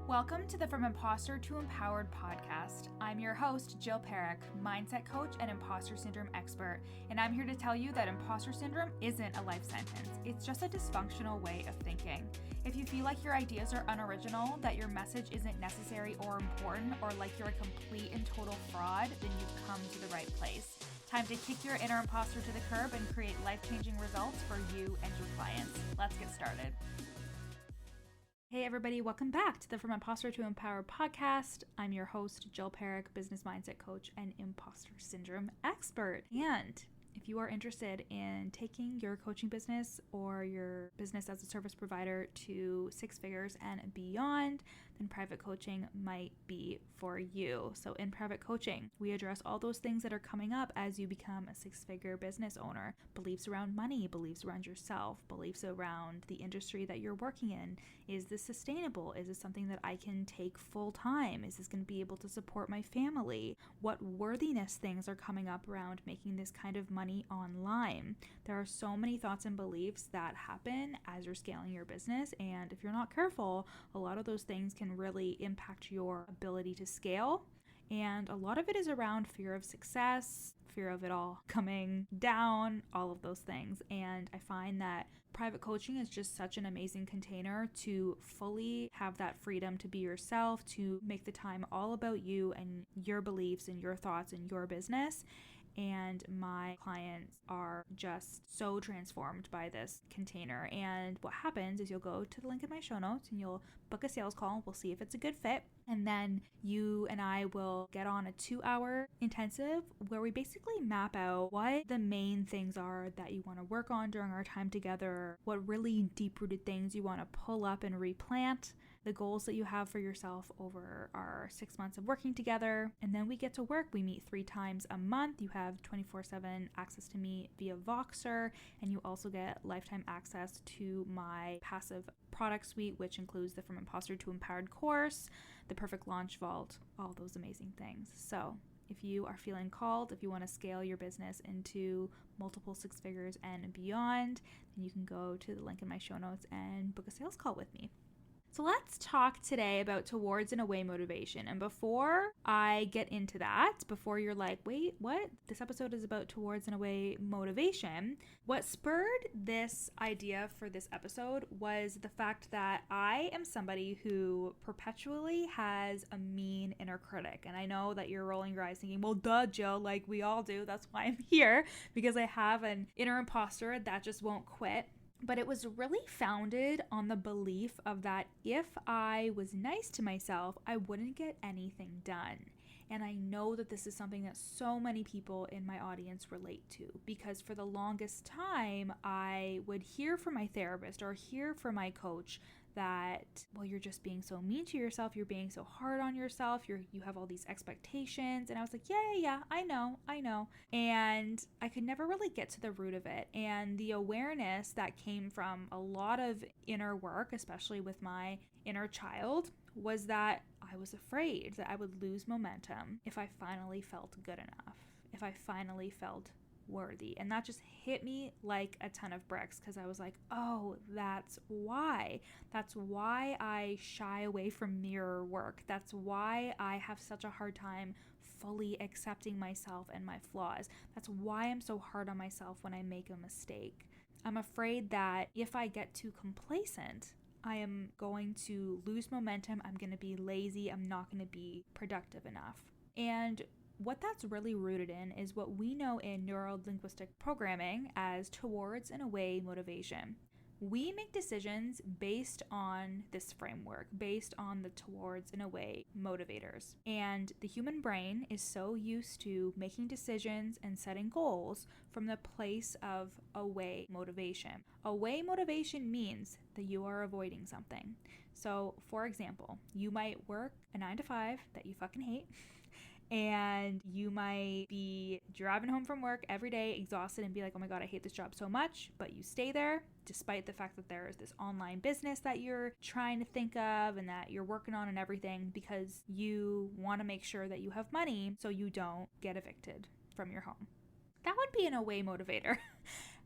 Welcome to the From Imposter to Empowered podcast. I'm your host, Jill Perrick, mindset coach and imposter syndrome expert, and I'm here to tell you that imposter syndrome isn't a life sentence. It's just a dysfunctional way of thinking. If you feel like your ideas are unoriginal, that your message isn't necessary or important, or like you're a complete and total fraud, then you've come to the right place. Time to kick your inner imposter to the curb and create life-changing results for you and your clients. Let's get started. Hey everybody, welcome back to the From Imposter to Empower podcast. I'm your host, Jill Perrick, business mindset coach and imposter syndrome expert. And if you are interested in taking your coaching business or your business as a service provider to six figures and beyond, then private coaching might be for you. So in private coaching, we address all those things that are coming up as you become a six-figure business owner. Beliefs around money, beliefs around yourself, beliefs around the industry that you're working in. Is this sustainable? Is this something that I can take full time? Is this going to be able to support my family? What worthiness things are coming up around making this kind of money online? There are so many thoughts and beliefs that happen as you're scaling your business, and if you're not careful, a lot of those things can really impact your ability to scale. And a lot of it is around fear of success, fear of it all coming down, all of those things. And I find that private coaching is just such an amazing container to fully have that freedom to be yourself, to make the time all about you and your beliefs and your thoughts and your business. And my clients are just so transformed by this container. And what happens is you'll go to the link in my show notes and you'll book a sales call. We'll see if it's a good fit. And then you and I will get on a 2-hour intensive where we basically map out what the main things are that you want to work on during our time together, what really deep-rooted things you want to pull up and replant, the goals that you have for yourself over our 6 months of working together. And then we get to work. We meet 3 times a month. You have 24/7 access to me via Voxer, and you also get lifetime access to my passive product suite, which includes the From Imposter to Empowered course, the Perfect Launch Vault, all those amazing things. So if you are feeling called, if you want to scale your business into multiple six figures and beyond, then you can go to the link in my show notes and book a sales call with me. So let's talk today about towards and away motivation. And before I get into that, before you're like, wait, what? This episode is about towards and away motivation. What spurred this idea for this episode was the fact that I am somebody who perpetually has a mean inner critic. And I know that you're rolling your eyes thinking, well, duh, Jill, like we all do. That's why I'm here, because I have an inner imposter that just won't quit. But it was really founded on the belief of that if I was nice to myself, I wouldn't get anything done. And I know that this is something that so many people in my audience relate to, because for the longest time, I would hear from my therapist or hear from my coach that, well, you're just being so mean to yourself, you're being so hard on yourself, you have all these expectations. And I was like, yeah, I know. And I could never really get to the root of it. And the awareness that came from a lot of inner work, especially with my inner child, was that I was afraid that I would lose momentum if I finally felt good enough, if I finally felt worthy. And that just hit me like a ton of bricks, because I was like, oh, that's why I shy away from mirror work. That's why I have such a hard time fully accepting myself and my flaws. That's why I'm so hard on myself when I make a mistake. I'm afraid that if I get too complacent, I am going to lose momentum. I'm going to be lazy. I'm not going to be productive enough. And what that's really rooted in is what we know in neuro-linguistic programming as towards and away motivation. We make decisions based on this framework, based on the towards and away motivators. And the human brain is so used to making decisions and setting goals from the place of away motivation. Away motivation means that you are avoiding something. So, for example, you might work a 9-to-5 that you fucking hate, and you might be driving home from work every day exhausted and be like, oh my God, I hate this job so much. But you stay there despite the fact that there is this online business that you're trying to think of and that you're working on and everything, because you want to make sure that you have money so you don't get evicted from your home. That would be an away motivator.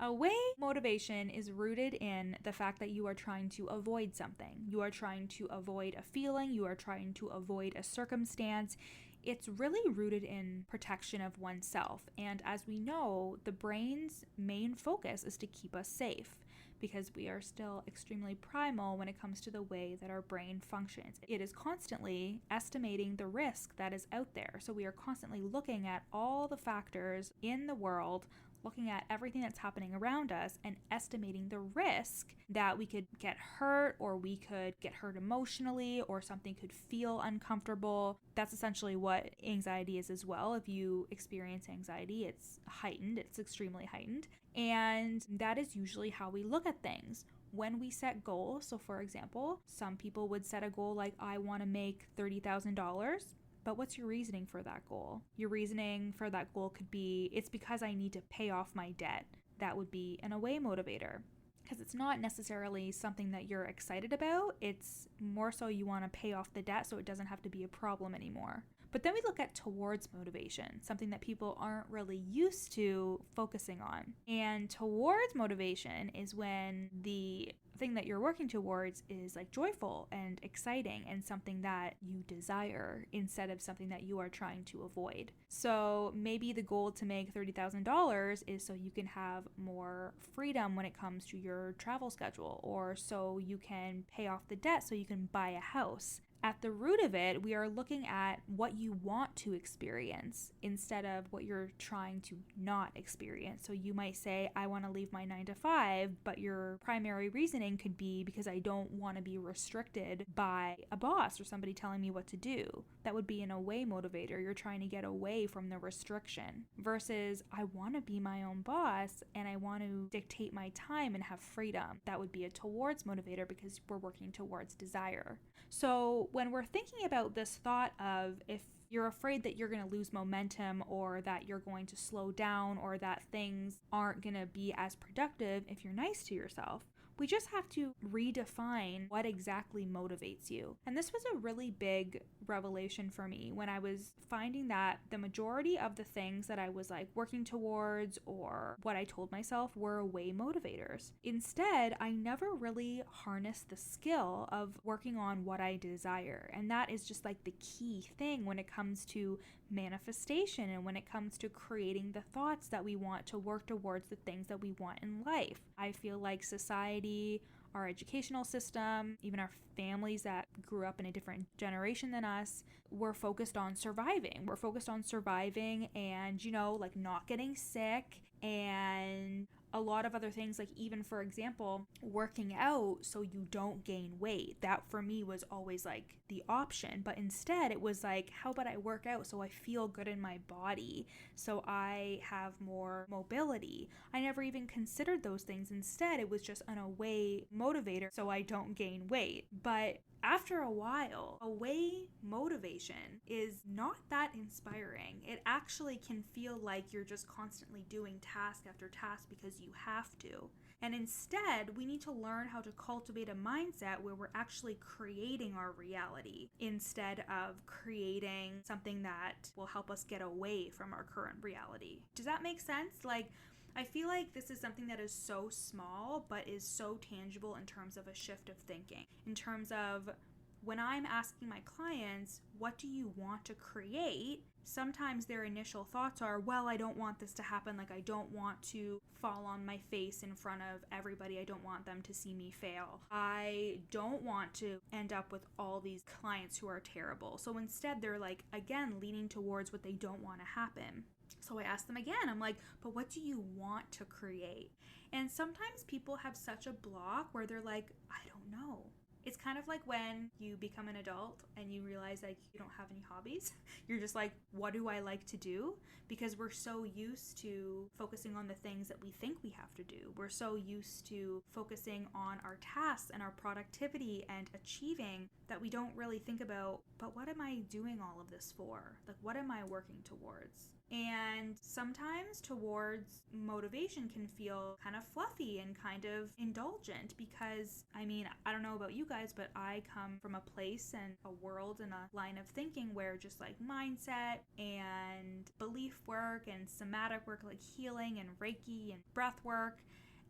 Away motivation is rooted in the fact that you are trying to avoid something. You are trying to avoid a feeling. You are trying to avoid a circumstance. It's really rooted in protection of oneself. And as we know, the brain's main focus is to keep us safe, because we are still extremely primal when it comes to the way that our brain functions. It is constantly estimating the risk that is out there. So we are constantly looking at all the factors in the world, looking at everything that's happening around us and estimating the risk that we could get hurt, or we could get hurt emotionally, or something could feel uncomfortable. That's essentially what anxiety is as well. If you experience anxiety, it's heightened, it's extremely heightened. And that is usually how we look at things. When we set goals, so for example, some people would set a goal like, I want to make $30,000. But what's your reasoning for that goal? Your reasoning for that goal could be, it's because I need to pay off my debt. That would be an away motivator, because it's not necessarily something that you're excited about. It's more so you want to pay off the debt so it doesn't have to be a problem anymore. But then we look at towards motivation, something that people aren't really used to focusing on. And towards motivation is when the thing that you're working towards is like joyful and exciting and something that you desire instead of something that you are trying to avoid. So maybe the goal to make $30,000 is so you can have more freedom when it comes to your travel schedule, or so you can pay off the debt so you can buy a house. At the root of it, we are looking at what you want to experience instead of what you're trying to not experience. So you might say, I want to leave my 9 to 5, but your primary reasoning could be because I don't want to be restricted by a boss or somebody telling me what to do. That would be an away motivator. You're trying to get away from the restriction versus I want to be my own boss and I want to dictate my time and have freedom. That would be a towards motivator because we're working towards desire. So when we're thinking about this thought of if you're afraid that you're going to lose momentum, or that you're going to slow down, or that things aren't going to be as productive if you're nice to yourself, we just have to redefine what exactly motivates you. And this was a really big revelation for me when I was finding that the majority of the things that I was like working towards or what I told myself were away motivators. Instead, I never really harnessed the skill of working on what I desire. And that is just like the key thing when it comes to manifestation and when it comes to creating the thoughts that we want to work towards the things that we want in life. I feel like society, our educational system, even our families that grew up in a different generation than us, we're focused on surviving. We're focused on surviving and, like not getting sick and a lot of other things, like even, for example, working out so you don't gain weight. That for me was always like the option. But instead it was like, how about I work out so I feel good in my body, so I have more mobility? I never even considered those things. Instead, it was just an away motivator so I don't gain weight. But after a while, away motivation is not that inspiring. It actually can feel like you're just constantly doing task after task because you have to. And instead, we need to learn how to cultivate a mindset where we're actually creating our reality instead of creating something that will help us get away from our current reality. Does that make sense? I feel like this is something that is so small, but is so tangible in terms of a shift of thinking. In terms of when I'm asking my clients, what do you want to create? Sometimes their initial thoughts are, well, I don't want this to happen. I don't want to fall on my face in front of everybody. I don't want them to see me fail. I don't want to end up with all these clients who are terrible. So instead, they're again, leaning towards what they don't want to happen. So I ask them again, I'm like, but what do you want to create? And sometimes people have such a block where they're like, I don't know. It's kind of like when you become an adult and you realize you don't have any hobbies. You're just like, what do I like to do? Because we're so used to focusing on the things that we think we have to do. We're so used to focusing on our tasks and our productivity and achieving that we don't really think about, but what am I doing all of this for? What am I working towards? And sometimes towards motivation can feel kind of fluffy and kind of indulgent because, I mean, I don't know about you guys, but I come from a place and a world and a line of thinking where just like mindset and belief work and somatic work like healing and Reiki and breath work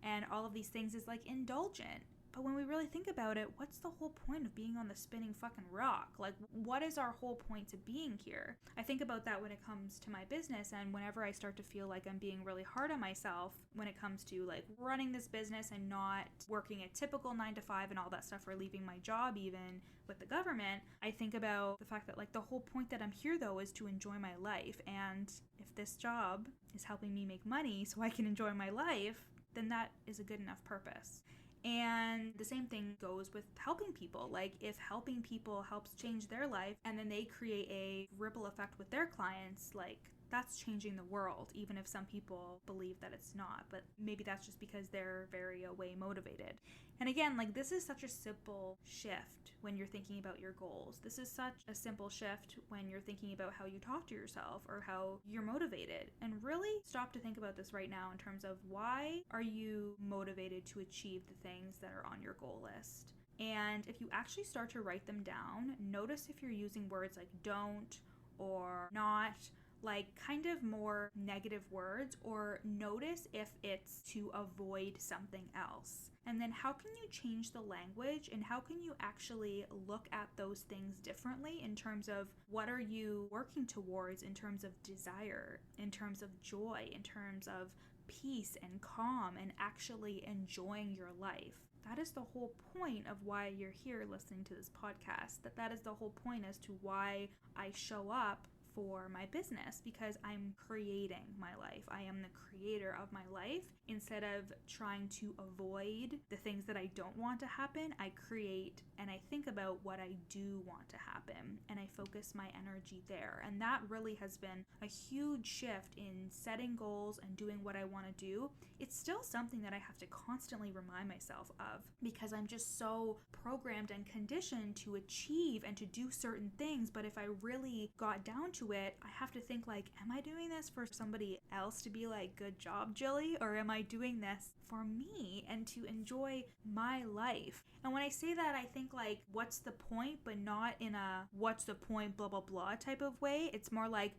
and all of these things is like indulgent. But when we really think about it, what's the whole point of being on the spinning fucking rock? Like, what is our whole point to being here? I think about that when it comes to my business, and whenever I start to feel like I'm being really hard on myself when it comes to like running this business and not working a typical 9 to 5 and all that stuff, or leaving my job even with the government, I think about the fact that like the whole point that I'm here though is to enjoy my life. And if this job is helping me make money so I can enjoy my life, then that is a good enough purpose. And the same thing goes with helping people. Like if helping people helps change their life and then they create a ripple effect with their clients, like that's changing the world, even if some people believe that it's not. But maybe that's just because they're very away motivated. And again, like this is such a simple shift when you're thinking about your goals. This is such a simple shift when you're thinking about how you talk to yourself or how you're motivated. And really stop to think about this right now in terms of why are you motivated to achieve the things that are on your goal list? And if you actually start to write them down, notice if you're using words like don't or not, like kind of more negative words, or notice if it's to avoid something else. And then how can you change the language and how can you actually look at those things differently in terms of what are you working towards in terms of desire, in terms of joy, in terms of peace and calm and actually enjoying your life. That is the whole point of why you're here listening to this podcast. That is the whole point as to why I show up for my business, because I'm creating my life. I am the creator of my life. Instead of trying to avoid the things that I don't want to happen, I create and I think about what I do want to happen and I focus my energy there. And that really has been a huge shift in setting goals and doing what I want to do. It's still something that I have to constantly remind myself of because I'm just so programmed and conditioned to achieve and to do certain things. But if I really got down to it, I have to think like, am I doing this for somebody else to be like, good job, Jilly? Or am I doing this for me and to enjoy my life? And when I say that, I think like, what's the point? But not in a what's the point, blah, blah, blah type of way. It's more like,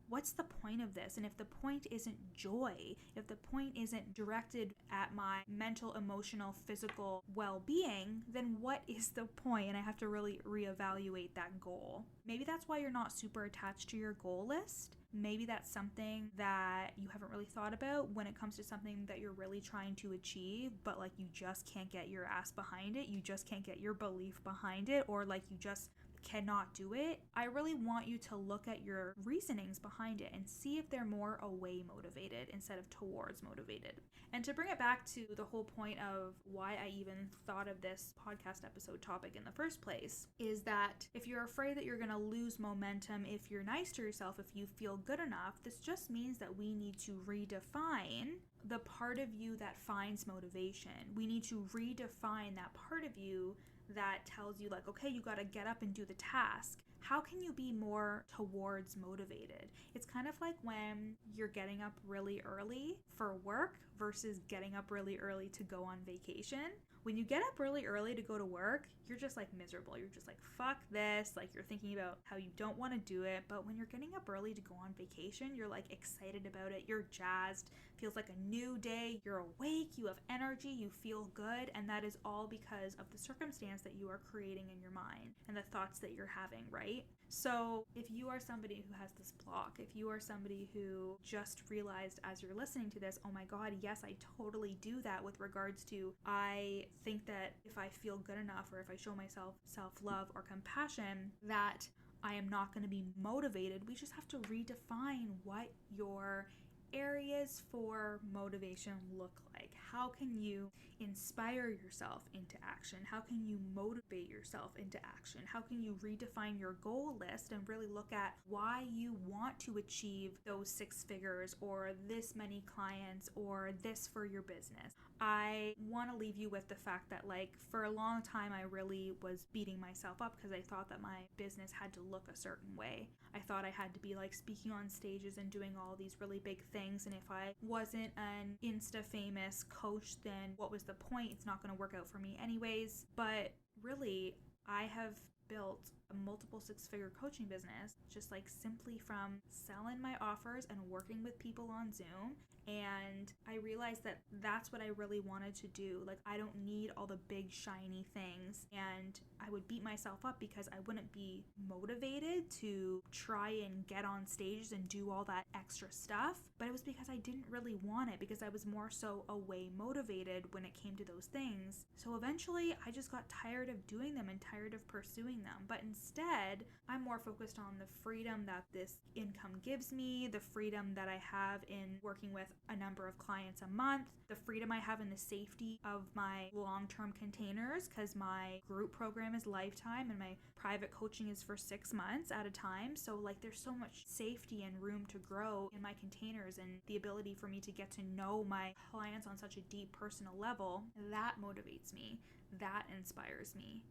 what's the point of this? And if the point isn't joy, if the point isn't directed at my mental, emotional, physical well-being, then what is the point? And I have to really reevaluate that goal. Maybe that's why you're not super attached to your goal list. Maybe that's something that you haven't really thought about when it comes to something that you're really trying to achieve, but like you just can't get your ass behind it. You just can't get your belief behind it, or like you just cannot do it. I really want you to look at your reasonings behind it and see if they're more away motivated instead of towards motivated. And to bring it back to the whole point of why I even thought of this podcast episode topic in the first place, is that if you're afraid that you're going to lose momentum if you're nice to yourself, if you feel good enough, this just means that we need to redefine the part of you that finds motivation. We need to redefine that part of you that tells you like, okay, you got to get up and do the task. How can you be more towards motivated? It's kind of like when you're getting up really early for work versus getting up really early to go on vacation. When you get up really early to go to work, you're just like miserable. You're just like, fuck this. Like you're thinking about how you don't want to do it. But when you're getting up early to go on vacation, you're like excited about it. You're jazzed. Feels like a new day. You're awake. You have energy. You feel good. And that is all because of the circumstance that you are creating in your mind and the thoughts that you're having, right? So if you are somebody who has this block, if you are somebody who just realized as you're listening to this, oh my God, yes, I totally do that with regards to, I think that if I feel good enough or if I show myself self-love or compassion, that I am not going to be motivated. We just have to redefine what your areas for motivation look like. How can you inspire yourself into action? How can you motivate yourself into action? How can you redefine your goal list and really look at why you want to achieve those 6 figures or this many clients or this for your business? I want to leave you with the fact that like for a long time I really was beating myself up because I thought that my business had to look a certain way. I thought I had to be like speaking on stages and doing all these really big things, and if I wasn't an Insta famous coach, then what was the point? It's not going to work out for me anyways. But really, I have built a multiple six-figure coaching business just like simply from selling my offers and working with people on Zoom. And I realized that that's what I really wanted to do. Like, I don't need all the big shiny things, and I would beat myself up because I wouldn't be motivated to try and get on stages and do all that extra stuff. But it was because I didn't really want it, because I was more so away motivated when it came to those things. So eventually I just got tired of doing them and tired of pursuing them. But instead, I'm more focused on the freedom that this income gives me, the freedom that I have in working with a number of clients a month, the freedom I have in the safety of my long-term containers, because my group program is lifetime and my private coaching is for 6 months at a time. So like there's so much safety and room to grow in my containers, and the ability for me to get to know my clients on such a deep personal level, that motivates me, that inspires me.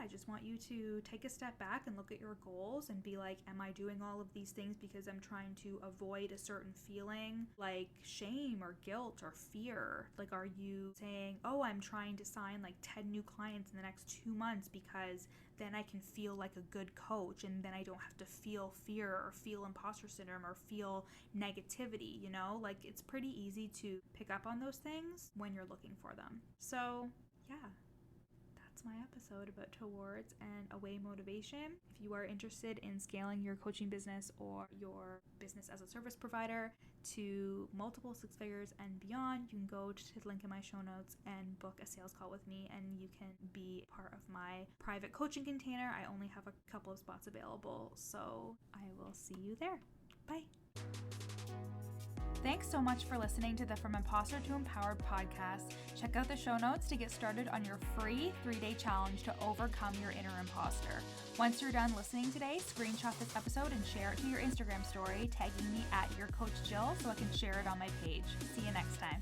I just want you to take a step back and look at your goals and be like, am I doing all of these things because I'm trying to avoid a certain feeling like shame or guilt or fear? Like, are you saying, oh, I'm trying to sign like 10 new clients in the next 2 months because then I can feel like a good coach, and then I don't have to feel fear or feel imposter syndrome or feel negativity, you know? Like, it's pretty easy to pick up on those things when you're looking for them. So yeah, my episode about towards and away motivation. If you are interested in scaling your coaching business or your business as a service provider to multiple six figures and beyond, you can go to the link in my show notes and book a sales call with me, and you can be part of my private coaching container. I only have a couple of spots available, so I will see you there. Bye. Thanks so much for listening to the From Imposter to Empowered podcast. Check out the show notes to get started on your free 3-day challenge to overcome your inner imposter. Once you're done listening today, screenshot this episode and share it to your Instagram story, tagging me at YourCoachJill so I can share it on my page. See you next time.